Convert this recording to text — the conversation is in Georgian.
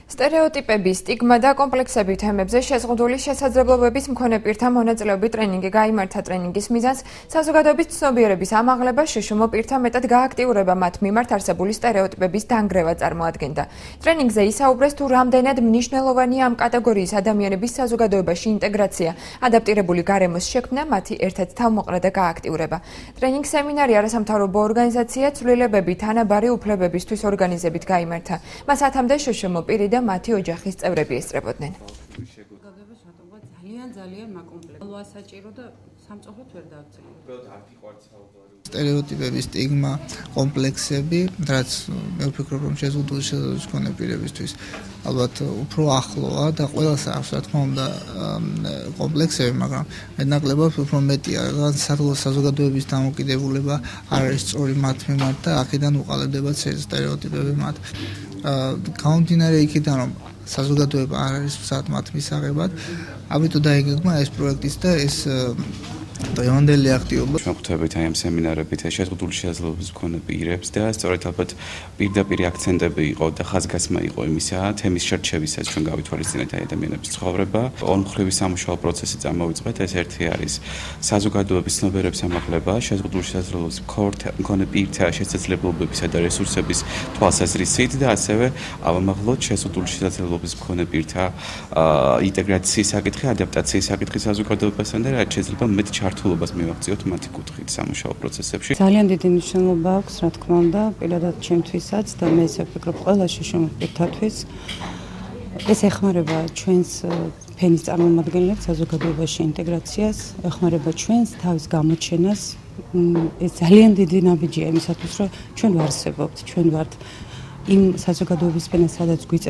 სტერეოტიპები, სტიგმა და კომპლექსები თემებზე შეზღუდული შესაძლებლობების მქონე პირთა მონაწილეობით ტრენინგი გაიმართა. ტრენინგის მიზანს საზოგადოების ცნობიერების ამაღლება, შშმ პირთა მეტად გააქტიურება მათ მიმართ არსებული სტერეოტიპების დანგრევა წარმოადგენდა. ტრენინგზე ისაუბრეს თუ რამდენად მნიშვნელოვანია ამ კატეგორიის ადამიანების საზოგადოებაში ინტეგრაცია, ადაპტირებული გარემოს შექმნა, მათი ერთად თავმოყრა და გააქტიურება. ტრენინგ სემინარი არასამთავრობო ორგანიზაცია ცვლილებები თანაბარი უფლებებისთვის ორგანიზებით გაიმართა. მას ათამდე შშმ პირი და მათი ოჯახის წევრები ესწრებოდნენ. ძალიან მაკომპლექტო საჭირო და სამწუხაროდ ვერ დააგრძელებია. სტერეოტიპები, სტიგმა, კომპლექსები, რაც მე ვფიქრობ, რომ შეზღუდული შესაძლებლობის მქონე პირებისთვის ალბათ უფრო ახლოა და ყველას აქვს, რა თქმა უნდა, კომპლექსები, მაგრამ მეტნაკლებად უფრო მეტია, საზოგადოების დამოკიდებულება არ არის სწორი მათ მიმართ და აქედან უყალიბდებათ სტერეოტიპები მათ. გამომდინარე იქიდან, რომ საზოგადოება არ არის მზად მათ მისაღებად, ამიტომ დაიგეგმა ეს პროექტიც და ეს დღევანდელი აქტივობა. Შევხვდებით აი ამ სემინარებით შეზღუდული შესაძლებლობის მქონე პირებს და სწორედ ალბათ პირდაპირ აქცენტები იყო და ხაზგასმა იყო იმისა, თემის შერჩევისაც ჩვენ გავითვალისწინეთ აი ადამიანების ცხოვრება. ორმხრივი სამუშაო პროცესი წამოვიწყეთ. ეს ერთი არის საზოგადოების ცნობიერების ამაღლება, შეზღუდული შესაძლებლობის მქონე პირთა შესაძლებლობებისა და რესურსების თვალსაზრისით და ასევე ავამაღლოთ შეზღუდული შესაძლებლობის მქონე პირთა ინტეგრაციის საკითხი, ადაპტაციის საკითხი საზოგადოებასთან და რაც შეიძლება მეტ ჩართულობას მივაღწიოთ მათი კუთხით სამუშაო პროცესებში. ძალიან დიდი მნიშვნელობა აქვს, რა თქმა უნდა, პირადად ჩემთვისაც და მე ესე ვფიქრობ, ყველა შშმ პირთათვის. ეს ეხმარება ჩვენს ფენის წარმომადგენლებს საზოგადოებაში ინტეგრაციას, ეხმარება ჩვენს თავის გამოჩენას. ეს ძალიან დიდი ნაბიჯია იმისათვის, რომ ჩვენ ვარსებობთ, ჩვენ ვართ იმ საზოგადოების ფენას, სადაც გვიწევს